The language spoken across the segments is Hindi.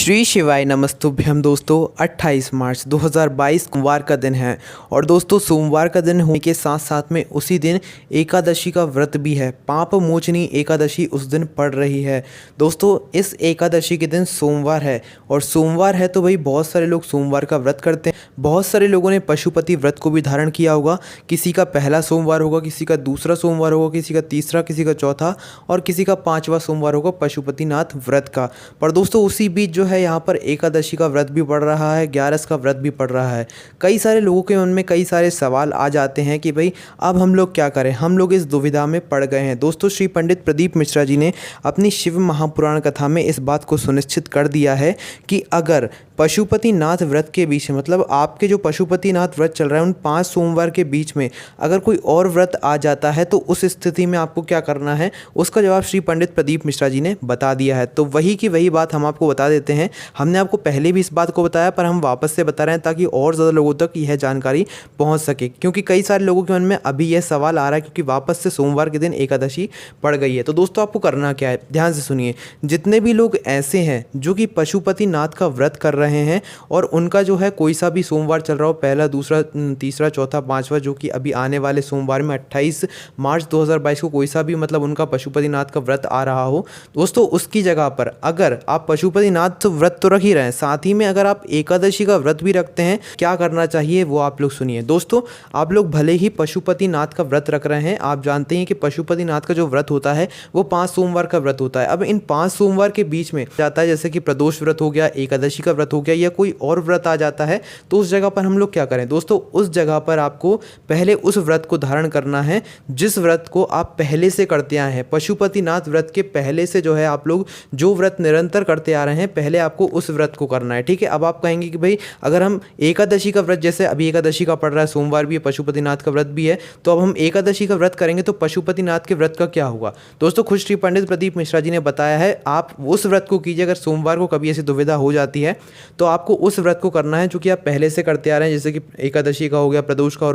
श्री शिवाय नमस्तुभ्यम दोस्तों। 28 मार्च 2022 सोमवार का दिन है और दोस्तों सोमवार का दिन होने के साथ साथ में उसी दिन एकादशी का व्रत भी है। पाप मोचनी एकादशी उस दिन पड़ रही है। दोस्तों इस एकादशी के दिन सोमवार है और सोमवार है तो भाई बहुत सारे लोग सोमवार का व्रत करते हैं। बहुत सारे लोगों ने पशुपति व्रत को भी धारण किया होगा। किसी का पहला सोमवार होगा, किसी का दूसरा सोमवार होगा, किसी का तीसरा, किसी का चौथा और किसी का 5वां सोमवार होगा पशुपतिनाथ व्रत का। पर दोस्तों उसी बीच जो है यहाँ पर एकादशी का व्रत भी पड़ रहा है, 11 का व्रत भी पड़ रहा है। कई सारे लोगों के मन में कई सारे सवाल आ जाते हैं कि भाई अब हम लोग क्या करें, हम लोग इस दुविधा में पड़ गए हैं। दोस्तों श्री पंडित प्रदीप मिश्रा जी ने अपनी शिव महापुराण कथा में इस बात को सुनिश्चित कर दिया है कि अगर पशुपतिनाथ व्रत के बीच में, मतलब आपके जो पशुपतिनाथ व्रत चल रहा है उन 5 सोमवार के बीच में अगर कोई और व्रत आ जाता है तो उस स्थिति में आपको क्या करना है, उसका जवाब श्री पंडित प्रदीप मिश्रा जी ने बता दिया है। तो वही की वही बात हम आपको बता देते हैं। हमने आपको पहले भी इस बात को बताया पर हम वापस से बता रहे हैं ताकि और ज़्यादा लोगों तक यह जानकारी पहुंच सके, क्योंकि कई सारे लोगों के मन में अभी यह सवाल आ रहा है क्योंकि वापस से सोमवार के दिन एकादशी पड़ गई है। तो दोस्तों आपको करना क्या है, ध्यान से सुनिए। जितने भी लोग ऐसे हैं जो कि पशुपतिनाथ का व्रत कर रहे हैं और उनका जो है कोई सा भी सोमवार चल रहा हो, पहला, दूसरा, तीसरा, चौथा, 5वां, जो कि अभी आने वाले सोमवार में 28 मार्च 2022 को कोई सा भी मतलब उनका पशुपतिनाथ का व्रत आ रहा हो, दोस्तों उसकी जगह पर अगर आप पशुपतिनाथ व्रत तो रख ही रहे हैं, साथ ही में अगर आप एकादशी का व्रत भी रखते हैं, क्या करना चाहिए वो आप लोग सुनिए। दोस्तों आप लोग भले ही पशुपतिनाथ का व्रत रख रहे हैं, आप जानते हैं कि पशुपतिनाथ का जो व्रत होता है वो 5 सोमवार का व्रत होता है। अब इन 5 सोमवार के बीच में जाता है जैसे कि प्रदोष व्रत हो गया, एकादशी का व्रत हो गया या कोई और व्रत आ जाता है, तो उस जगह पर हम लोग क्या करें दोस्तों, उस जगह पर आपको पहले उस व्रत को धारण करना है जिस व्रत को आप पहले से करते आए हैं। पशुपतिनाथ व्रत के पहले से जो है आप लोग जो व्रत निरंतर करते आ रहे हैं, पहले आपको उस व्रत को करना है, ठीक है। अब आप कहेंगे कि भाई अगर हम एकादशी का व्रत, जैसे अभी एकादशी का पड़ रहा है, सोमवार भी है, पशुपतिनाथ का व्रत भी है, तो अब हम एकादशी का व्रत करेंगे तो पशुपतिनाथ के व्रत का क्या होगा। दोस्तों खुद श्री पंडित प्रदीप मिश्रा जी ने बताया है आप उस व्रत को कीजिए। अगर सोमवार को कभी ऐसी दुविधा हो जाती है तो आपको उस व्रत को करना है जो कि आप पहले से करते आ रहे हैं, जैसे कि एकादशी का हो गया, प्रदोष का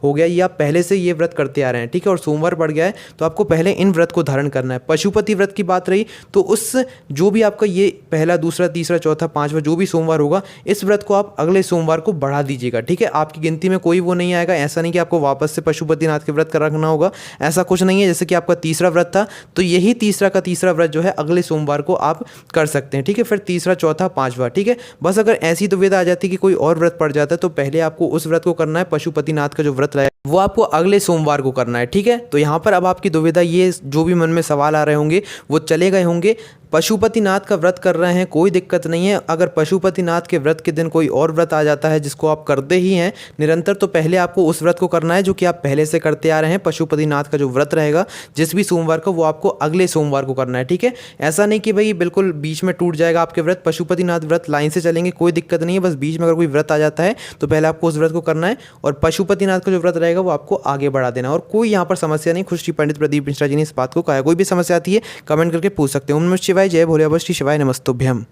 हो गया, या आप पहले से ये व्रत करते आ रहे हैं, ठीक है, और सोमवार पड़ गया है तो आपको पहले इन व्रत को धारण करना है। पशुपति व्रत की बात रही तो उस जो भी आपका ये पहला, दूसरा, तीसरा, चौथा, 5वां जो भी सोमवार होगा, इस व्रत को आप अगले सोमवार को बढ़ा दीजिएगा, ठीक है। आपकी गिनती में कोई वो नहीं आएगा, ऐसा नहीं कि आपको वापस से पशुपतिनाथ के व्रत कर रखना होगा, ऐसा कुछ नहीं है। जैसे कि आपका तीसरा व्रत था तो यही तीसरा का तीसरा व्रत जो है अगले सोमवार को आप कर सकते हैं, ठीक है। फिर तीसरा, चौथा, 5वां, ठीक है। बस अगर ऐसी दुविधा आ जाती है कि कोई और व्रत पड़ जाता है तो पहले आपको उस व्रत को करना है, पशुपतिनाथ का जो व्रत रहेगा वो आपको अगले सोमवार को करना है, ठीक है। तो यहाँ पर अब आपकी दुविधा, ये जो भी मन में सवाल आ रहे होंगे वो चले गए होंगे। पशुपतिनाथ का व्रत कर रहे हैं, कोई दिक्कत नहीं है। अगर पशुपतिनाथ के व्रत के दिन कोई और व्रत आ जाता है जिसको आप करते ही हैं निरंतर, तो पहले आपको उस व्रत को करना है जो कि आप पहले से करते आ रहे हैं। पशुपतिनाथ का जो व्रत रहेगा जिस भी सोमवार को, वो आपको अगले सोमवार को करना है, ठीक है। ऐसा नहीं कि भाई बिल्कुल बीच में टूट जाएगा आपके व्रत। पशुपतिनाथ व्रत लाइन से चलेंगे, कोई दिक्कत नहीं है। बस बीच में अगर कोई व्रत आ जाता है तो पहले आपको उस व्रत को करना है और पशुपतिनाथ का जो व्रत रहेगा वो आपको आगे बढ़ा देना, और कोई यहाँ पर समस्या नहीं। खुद श्री पंडित प्रदीप मिश्रा जी ने इस बात को कहा। कोई भी समस्या आती है कमेंट करके पूछ सकते हैं। ओम नमः शिवाय, जय भोले बाबा, श्री शिवाय नमस्तुभ्यम।